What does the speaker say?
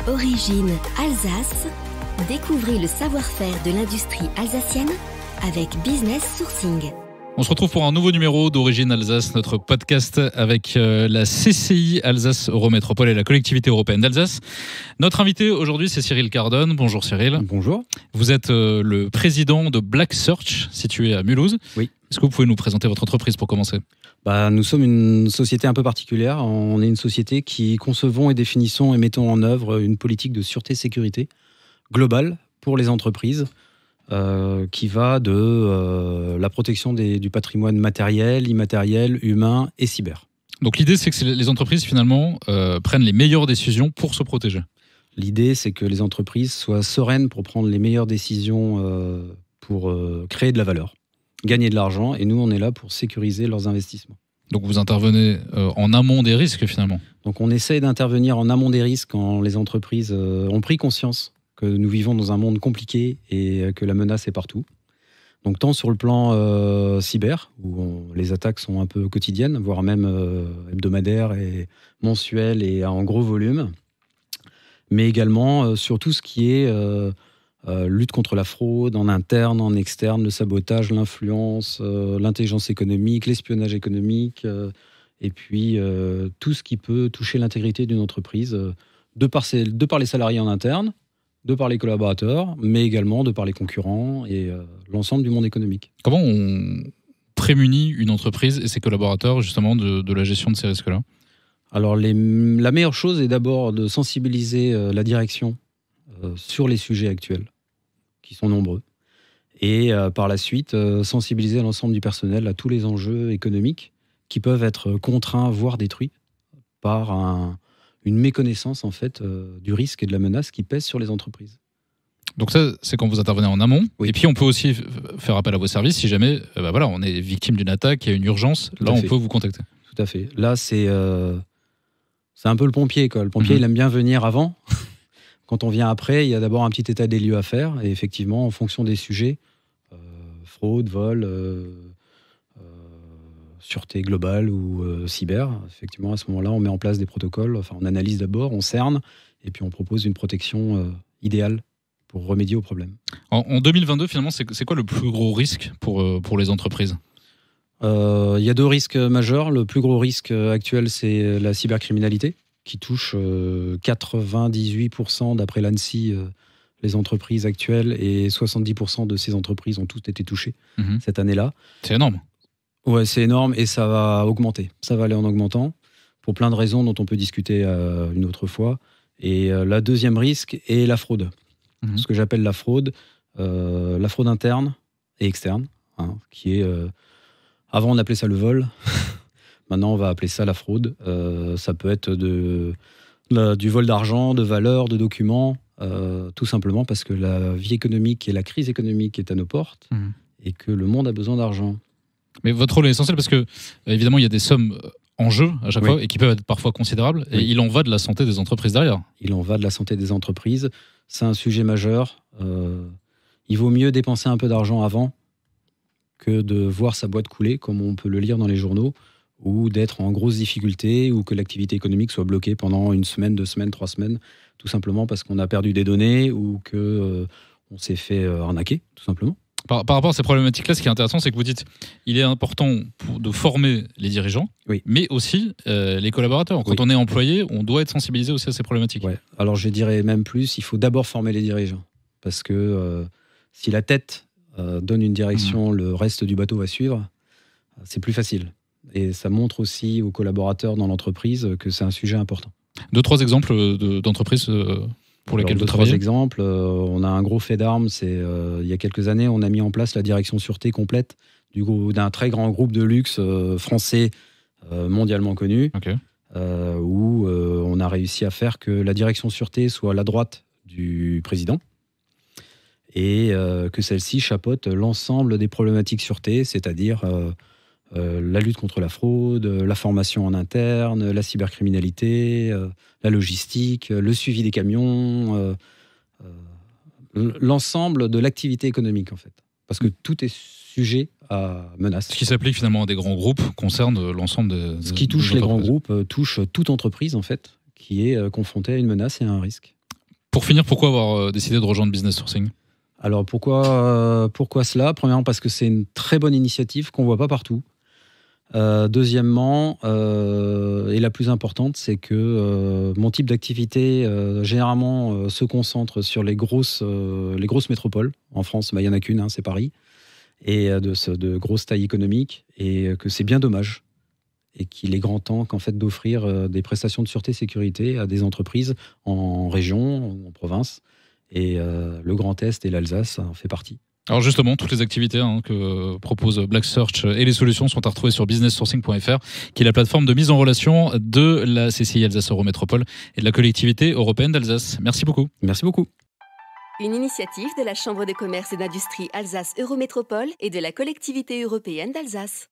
Origine Alsace. Découvrez le savoir-faire de l'industrie alsacienne avec Business Sourcing. On se retrouve pour un nouveau numéro d'Origine Alsace, notre podcast avec la CCI Alsace Eurométropole et la collectivité européenne d'Alsace. Notre invité aujourd'hui, c'est Cyril Cardone. Bonjour Cyril. Bonjour. Vous êtes le président de Black Search, situé à Mulhouse. Oui. Est-ce que vous pouvez nous présenter votre entreprise pour commencer ? Nous sommes une société un peu particulière. On est une société qui concevons et définissons et mettons en œuvre une politique de sûreté-sécurité globale pour les entreprises qui va de la protection du patrimoine matériel, immatériel, humain et cyber. Donc l'idée, c'est que les entreprises, finalement, prennent les meilleures décisions pour se protéger. L'idée, c'est que les entreprises soient sereines pour prendre les meilleures décisions pour créer de la valeur, gagner de l'argent. Et nous, on est là pour sécuriser leurs investissements. Donc vous intervenez en amont des risques, finalement. Donc on essaye d'intervenir en amont des risques quand les entreprises ont pris conscience que nous vivons dans un monde compliqué et que la menace est partout. Donc tant sur le plan cyber, où les attaques sont un peu quotidiennes, voire même hebdomadaires et mensuelles et en gros volume, mais également sur tout ce qui est lutte contre la fraude en interne, en externe, le sabotage, l'influence, l'intelligence économique, l'espionnage économique, et puis tout ce qui peut toucher l'intégrité d'une entreprise, de par les salariés en interne, de par les collaborateurs, mais également de par les concurrents et l'ensemble du monde économique. Comment on prémunit une entreprise et ses collaborateurs justement de la gestion de ces risques-là ? Alors la meilleure chose est d'abord de sensibiliser la direction sur les sujets actuels, qui sont nombreux, et par la suite sensibiliser l'ensemble du personnel à tous les enjeux économiques qui peuvent être contraints, voire détruits, par une méconnaissance en fait du risque et de la menace qui pèse sur les entreprises. Donc ça, c'est quand vous intervenez en amont. Oui. Et puis on peut aussi faire appel à vos services si jamais on est victime d'une attaque, il y a une urgence. Là, on peut vous contacter. Tout à fait. Là, c'est un peu le pompier, quoi. Le pompier, il aime bien venir avant. Quand on vient après, il y a d'abord un petit état des lieux à faire. Et effectivement, en fonction des sujets, fraude, vol, sûreté globale ou cyber, effectivement, à ce moment-là, on met en place des protocoles. Enfin, on analyse d'abord, on cerne, et puis on propose une protection idéale pour remédier au problème. En 2022, finalement, c'est quoi le plus gros risque pour les entreprises ? Il y a deux risques majeurs. Le plus gros risque actuel, c'est la cybercriminalité, qui touche 98% d'après l'ANSSI, les entreprises actuelles, et 70% de ces entreprises ont toutes été touchées cette année-là. C'est énorme. Ouais, c'est énorme et ça va augmenter. Ça va aller en augmentant pour plein de raisons dont on peut discuter une autre fois. Et la deuxième risque est la fraude. Ce que j'appelle la fraude interne et externe, qui est... avant, on appelait ça le vol. Maintenant, on va appeler ça la fraude. Ça peut être du vol d'argent, de valeurs, de documents, tout simplement parce que la vie économique et la crise économique est à nos portes et que le monde a besoin d'argent. Mais votre rôle est essentiel parce que, évidemment, il y a des sommes en jeu à chaque fois et qui peuvent être parfois considérables. Et il en va de la santé des entreprises derrière. Il en va de la santé des entreprises. C'est un sujet majeur. Il vaut mieux dépenser un peu d'argent avant que de voir sa boîte couler, comme on peut le lire dans les journaux, ou d'être en grosse difficulté, ou que l'activité économique soit bloquée pendant 1 semaine, 2 semaines, 3 semaines, tout simplement parce qu'on a perdu des données ou qu'on s'est fait arnaquer, tout simplement. Par rapport à ces problématiques-là, ce qui est intéressant, c'est que vous dites il est important de former les dirigeants, mais aussi les collaborateurs. Quand on est employé, on doit être sensibilisé aussi à ces problématiques. Ouais. Alors je dirais même plus, il faut d'abord former les dirigeants. Parce que si la tête donne une direction, le reste du bateau va suivre, c'est plus facile. Et ça montre aussi aux collaborateurs dans l'entreprise que c'est un sujet important. 2-3 exemples d'entreprises pour lesquelles vous travaillez ? 2-3 exemples. On a un gros fait d'armes. Il y a quelques années, on a mis en place la direction sûreté complète d'un très grand groupe de luxe français mondialement connu, où on a réussi à faire que la direction sûreté soit à la droite du président et que celle-ci chapeaute l'ensemble des problématiques sûreté, c'est-à-dire la lutte contre la fraude, la formation en interne, la cybercriminalité, la logistique, le suivi des camions, l'ensemble de l'activité économique en fait. Parce que tout est sujet à menace. Ce qui s'applique finalement à des grands groupes concerne l'ensemble des... Ce qui touche les grands groupes touche toute entreprise en fait qui est confrontée à une menace et à un risque. Pour finir, pourquoi avoir décidé de rejoindre Business Sourcing ? Alors pourquoi cela ? Premièrement, parce que c'est une très bonne initiative qu'on ne voit pas partout. Deuxièmement, et la plus importante, c'est que mon type d'activité généralement se concentre sur les grosses métropoles. En France, il n'y en a qu'une, c'est Paris, et de grosse taille économique, et que c'est bien dommage. Et qu'il est grand temps d'offrir des prestations de sûreté sécurité à des entreprises en région ou en province. Et le Grand Est et l'Alsace en fait partie. Alors justement, toutes les activités que propose Black Search et les solutions sont à retrouver sur businesssourcing.fr, qui est la plateforme de mise en relation de la CCI Alsace Eurométropole et de la collectivité européenne d'Alsace. Merci beaucoup. Merci beaucoup. Une initiative de la Chambre de commerce et d'industrie Alsace Eurométropole et de la collectivité européenne d'Alsace.